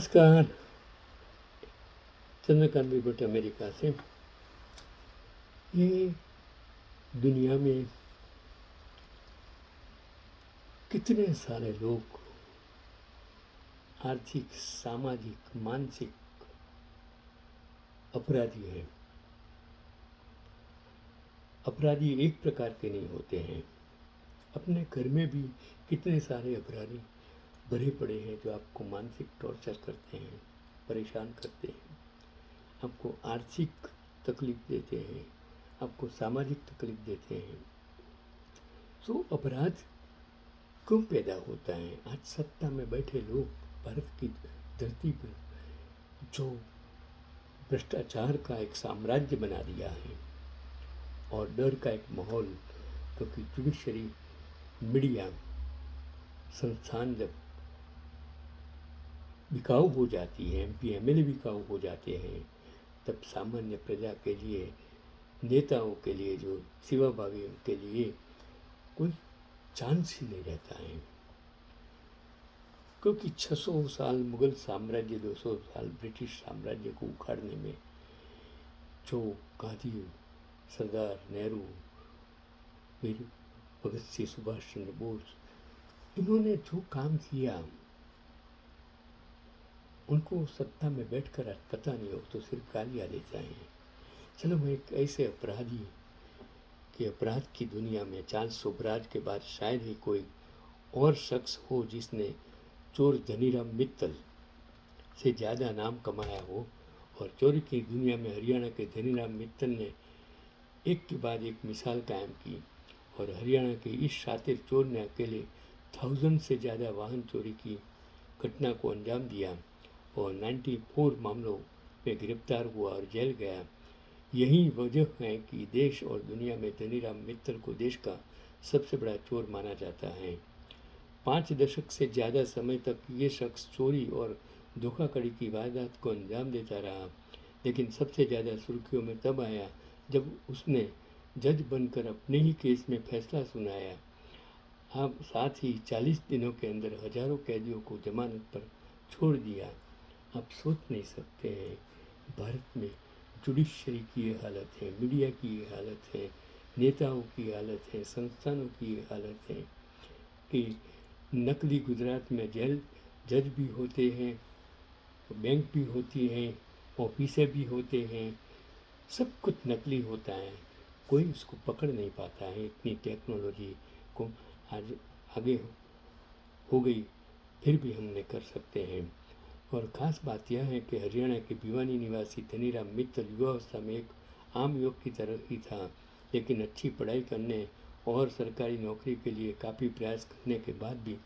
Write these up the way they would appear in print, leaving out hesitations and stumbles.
नमस्कार। चंद्रकांत भट्ट अमेरिका से। ये दुनिया में कितने सारे लोग आर्थिक, सामाजिक, मानसिक अपराधी हैं। अपराधी एक प्रकार के नहीं होते हैं। अपने घर में भी कितने सारे अपराधी भरे पड़े हैं जो आपको मानसिक टॉर्चर करते हैं, परेशान करते हैं, आपको आर्थिक तकलीफ देते हैं, आपको सामाजिक तकलीफ देते हैं। तो अपराध क्यों पैदा होता है? आज सत्ता में बैठे लोग भारत की धरती पर जो भ्रष्टाचार का एक साम्राज्य बना दिया है और डर का एक माहौल, क्योंकि जुडिशरी, मीडिया, संस्थान जब बिकाऊ हो जाती है, MP MLA बिकाऊ हो जाते हैं, तब सामान्य प्रजा के लिए, नेताओं के लिए, जो सेवाभावी उनके लिए कोई चांस ही नहीं रहता है। क्योंकि 600 साल मुगल साम्राज्य, 200 साल ब्रिटिश साम्राज्य को उखाड़ने में जो गांधी, सरदार नेहरू, वीर भगत सिंह, सुभाष चंद्र बोस, इन्होंने जो काम किया, उनको सत्ता में बैठकर आज पता नहीं हो तो सिर्फ गालियाँ देता है। चलो, मैं एक ऐसे अपराधी कि अपराध की दुनिया में चार्ल्स सोबराज के बाद शायद ही कोई और शख्स हो जिसने चोर धनीराम मित्तल से ज़्यादा नाम कमाया हो। और चोरी की दुनिया में हरियाणा के धनीराम मित्तल ने एक के बाद एक मिसाल कायम की और हरियाणा के इस शातिर चोर ने अकेले 1000 से ज़्यादा वाहन चोरी की घटना को अंजाम दिया और 94 मामलों में गिरफ्तार हुआ और जेल गया। यही वजह है कि देश और दुनिया में धनीराम मित्तल को देश का सबसे बड़ा चोर माना जाता है। 5 दशक से ज़्यादा समय तक ये शख्स चोरी और धोखाधड़ी की वारदात को अंजाम देता रहा, लेकिन सबसे ज़्यादा सुर्खियों में तब आया जब उसने जज बनकर अपने ही केस में फैसला सुनाया। अब साथ ही 40 दिनों के अंदर हजारों कैदियों को जमानत पर छोड़ दिया। आप सोच नहीं सकते हैं भारत में जुडिशरी की ये हालत है, मीडिया की ये हालत है, नेताओं की हालत है, संस्थानों की ये हालत है कि नकली गुजरात में जेल जज भी होते हैं, बैंक भी होती हैं, ऑफिसे भी होते हैं, सब कुछ नकली होता है। कोई उसको पकड़ नहीं पाता है। इतनी टेक्नोलॉजी को आज आगे हो गई, फिर भी हम नहीं कर सकते हैं। और ख़ास बात यह है कि हरियाणा के भिवानी निवासी धनीराम मित्तल युवावस्था में एक आम युवक की तरह ही था, लेकिन अच्छी पढ़ाई करने और सरकारी नौकरी के लिए काफ़ी प्रयास करने के बाद भी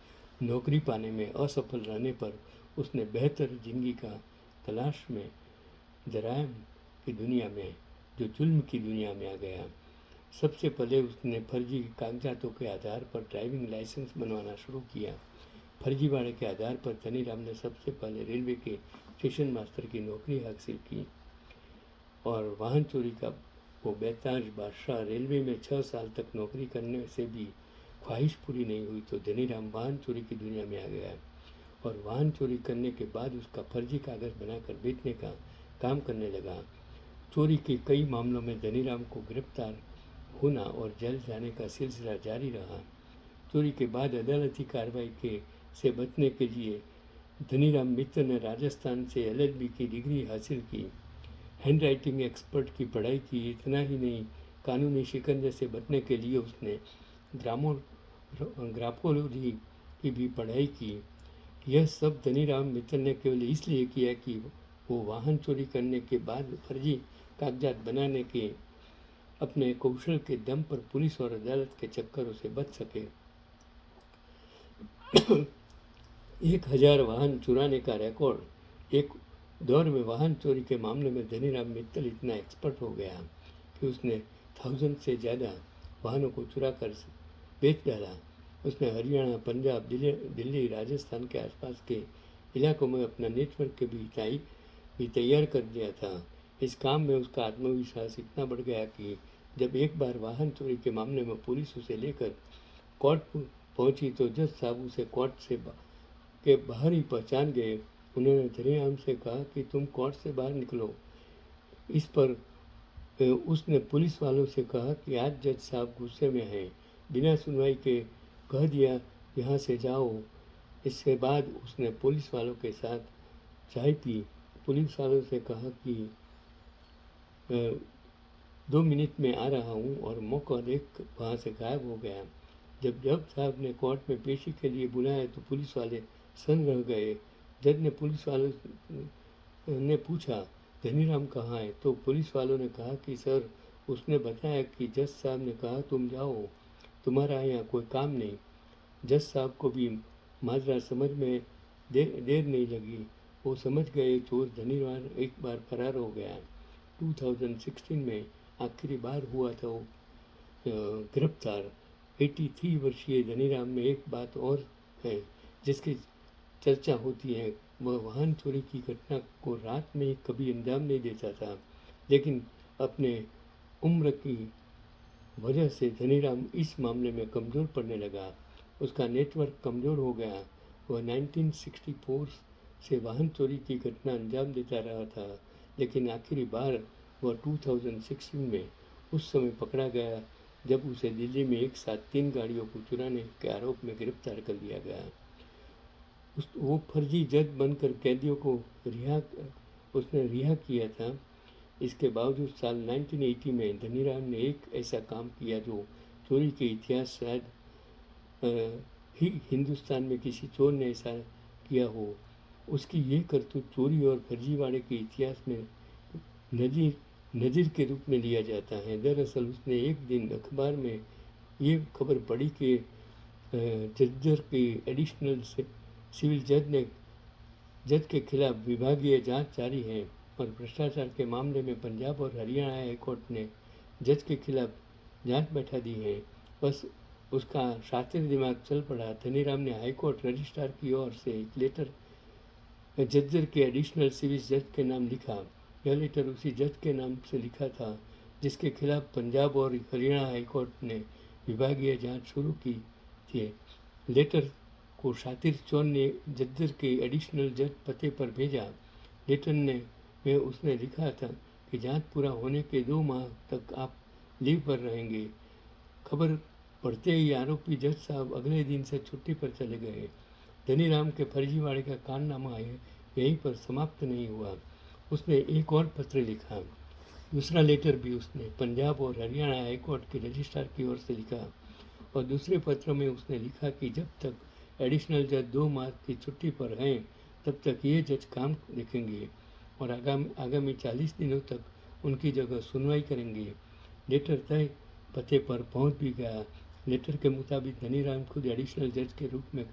नौकरी पाने में असफल रहने पर उसने बेहतर जिंदगी का तलाश में जराइम की दुनिया में, जो जुल्म की दुनिया में आ गया। सबसे पहले उसने फर्जी कागजातों के आधार पर ड्राइविंग लाइसेंस बनवाना शुरू किया। फर्जीवाड़े के आधार पर धनीराम ने सबसे पहले रेलवे के स्टेशन मास्टर की नौकरी हासिल की और वाहन चोरी का वो बेताज बादशाह। रेलवे में 6 साल तक नौकरी करने से भी ख्वाहिश पूरी नहीं हुई तो धनीराम वाहन चोरी की दुनिया में आ गया और वाहन चोरी करने के बाद उसका फर्जी कागज बनाकर बेचने का काम करने लगा। चोरी के कई मामलों में धनीराम को गिरफ्तार होना और जेल जाने का सिलसिला जारी रहा। चोरी के बाद अदालती कार्रवाई के से बचने के लिए धनीराम मित्तल ने राजस्थान से LLB की डिग्री हासिल की, हैंड राइटिंग एक्सपर्ट की पढ़ाई की। इतना ही नहीं, कानूनी शिकंजे से बचने के लिए उसने ग्राफोलॉजी की भी पढ़ाई की। यह सब धनीराम मित्तल ने केवल इसलिए किया कि वो वाहन चोरी करने के बाद फर्जी कागजात बनाने के अपने कौशल के दम पर पुलिस और अदालत के चक्करों से बच सके। 1000 वाहन चुराने का रिकॉर्ड। एक दौर में वाहन चोरी के मामले में धनीराम मित्तल इतना एक्सपर्ट हो गया कि उसने 1000 से ज़्यादा वाहनों को चुरा कर बेच डाला। उसने हरियाणा, पंजाब, दिल्ली, राजस्थान के आसपास के इलाकों में अपना नेटवर्क भी तैयार कर दिया था। इस काम में उसका आत्मविश्वास इतना बढ़ गया कि जब एक बार वाहन चोरी के मामले में पुलिस उसे लेकर कोर्ट पहुंची तो जज साहब उसे कोर्ट से के बाहर ही पहचान गए उन्होंने धनीराम से कहा कि तुम कोर्ट से बाहर निकलो। इस पर उसने पुलिस वालों से कहा कि आज जज साहब गुस्से में हैं, बिना सुनवाई के कह दिया यहाँ से जाओ। इसके बाद उसने पुलिस वालों के साथ चाय पी। पुलिस वालों से कहा कि 2 मिनट में आ रहा हूँ, और मौका देख वहाँ से गायब हो गया। जब जज साहब ने कोर्ट में पेशी के लिए बुलाया तो पुलिस वाले सन रह गए। जज ने पुलिस वालों ने पूछा, धनीराम कहाँ है? तो पुलिस वालों ने कहा कि सर, उसने बताया कि जज साहब ने कहा तुम जाओ, तुम्हारा यहाँ कोई काम नहीं। जज साहब को भी माजरा समझ में देर नहीं लगी। वो समझ गए चोर धनीराम एक बार फरार हो गया। 2016 में आखिरी बार हुआ था वो गिरफ्तार। 83 वर्षीय धनीराम में एक बात और है जिसकी चर्चा होती है। वह वाहन चोरी की घटना को रात में कभी अंजाम नहीं देता था, लेकिन अपने उम्र की वजह से धनीराम इस मामले में कमज़ोर पड़ने लगा। उसका नेटवर्क कमज़ोर हो गया। वह 1964 से वाहन चोरी की घटना अंजाम देता रहा था, लेकिन आखिरी बार वह 2016 में उस समय पकड़ा गया जब उसे दिल्ली में एक साथ 3 गाड़ियों को चुराने के आरोप में गिरफ्तार कर लिया गया। वो फर्जी जज बनकर कैदियों को उसने रिहा किया था। इसके बावजूद साल 1980 में धनीराम ने एक ऐसा काम किया जो चोरी के इतिहास शायद ही हिंदुस्तान में किसी चोर ने ऐसा किया हो। उसकी ये करतूत चोरी और फर्जीवाड़े के इतिहास में नज़ीर के रूप में लिया जाता है। दरअसल उसने एक दिन अखबार में ये खबर पढ़ी कि जज्जर के एडिशनल सिविल जज के खिलाफ विभागीय जांच जारी है, और भ्रष्टाचार के मामले में पंजाब और हरियाणा हाई कोर्ट ने जज के खिलाफ जांच बैठा दी है। बस उसका शातिर दिमाग चल पड़ा। धनीराम ने हाई कोर्ट रजिस्ट्रार की ओर से एक लेटर जज्जर के एडिशनल सिविल जज के नाम लिखा। यह लेटर उसी जज के नाम से लिखा था जिसके खिलाफ पंजाब और हरियाणा हाई कोर्ट ने विभागीय जांच शुरू की थी। लेटर को शातिर चौन ने जज्जर के एडिशनल जज पते पर भेजा। लेटर में उसने लिखा था कि जांच पूरा होने के 2 माह तक आप लीव पर रहेंगे। खबर पढ़ते ही आरोपी जज साहब अगले दिन से छुट्टी पर चले गए। धनीराम के फर्जीवाड़े का कारनामा यहीं पर समाप्त नहीं हुआ। उसने एक और पत्र लिखा। दूसरा लेटर भी उसने पंजाब और हरियाणा हाई कोर्ट के रजिस्ट्रार की ओर से लिखा, और दूसरे पत्र में उसने लिखा कि जब तक एडिशनल जज 2 माह की छुट्टी पर हैं, तब तक ये जज काम देखेंगे और आगामी 40 दिनों तक उनकी जगह सुनवाई करेंगे। लेटर तय पते पर पहुंच भी गया। लेटर के मुताबिक धनीराम खुद एडिशनल जज के रूप में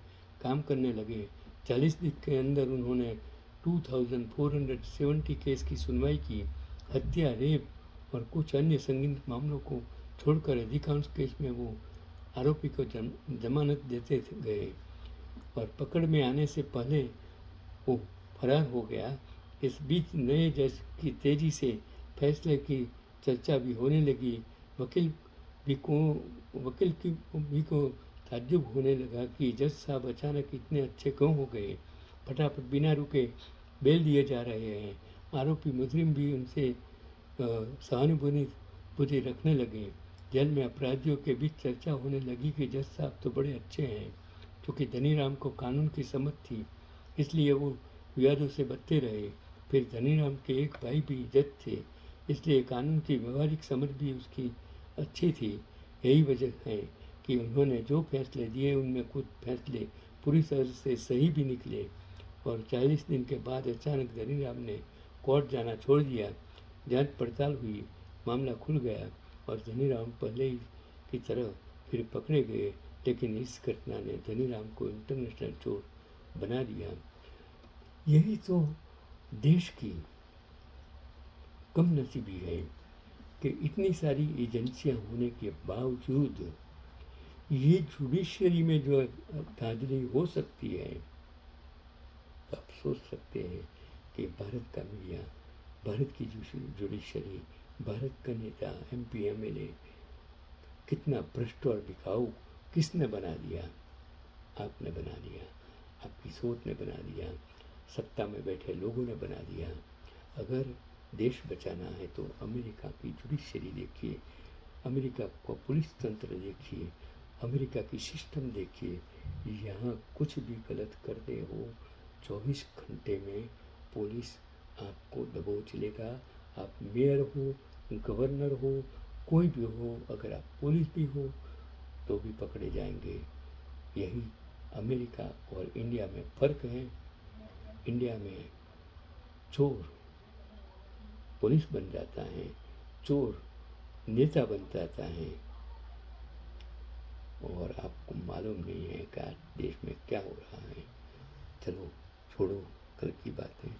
काम करने लगे। 40 दिन के अंदर उन्होंने 2470 केस की सुनवाई की। हत्या, रेप और कुछ अन्य संगीन मामलों को छोड़कर अधिकांश केस में वो आरोपी को जमानत देते गए, और पकड़ में आने से पहले वो फरार हो गया। इस बीच नए जज की तेजी से फैसले की चर्चा भी होने लगी। वकील को ताज्जुब होने लगा कि जज साहब अचानक इतने अच्छे क्यों हो गए। फटाफट बिना रुके बेल दिए जा रहे हैं। आरोपी मुजरिम भी उनसे सहानुभूति रखने लगे। जेल में अपराधियों के बीच चर्चा होने लगी कि जज साहब तो बड़े अच्छे हैं। क्योंकि धनीराम को कानून की समझ थी, इसलिए वो विवादों से बचते रहे। फिर धनीराम के एक भाई भी जज थे, इसलिए कानून की व्यवहारिक समझ भी उसकी अच्छी थी। यही वजह है कि उन्होंने जो फैसले दिए उनमें कुछ फैसले पूरी तरह से सही भी निकले। और 40 दिन के बाद अचानक धनीराम ने कोर्ट जाना छोड़ दिया। जांच पड़ताल हुई, मामला खुल गया और धनीराम पहले की तरह फिर पकड़े गए। लेकिन इस घटना ने धनीराम को इंटरनेशनल चोर बना दिया। यही तो देश की कमनसीबी है कि इतनी सारी एजेंसियां होने के बावजूद ये जुडिशरी में जो धांधली हो सकती है। आप सोच सकते हैं कि भारत का मीडिया, भारत की जुडिशरी, भारत का नेता, MP MLA कितना भ्रष्ट और बिकाऊ किसने बना दिया? आपने बना दिया, आपकी सोच ने बना दिया। सत्ता में बैठे लोगों ने बना दिया। अगर देश बचाना है तो अमेरिका की जुडिशरी देखिए, अमेरिका का पुलिस तंत्र देखिए, अमेरिका की सिस्टम देखिए। यहाँ कुछ भी गलत करते हो 24 घंटे में पुलिस आपको दबोच लेगा। आप मेयर हो, गवर्नर हो, कोई भी हो, अगर आप पुलिस भी हो तो भी पकड़े जाएंगे। यही अमेरिका और इंडिया में फ़र्क है। इंडिया में चोर पुलिस बन जाता है, चोर नेता बन जाता है, और आपको मालूम नहीं है कि आज देश में क्या हो रहा है। चलो छोड़ो कल की बातें।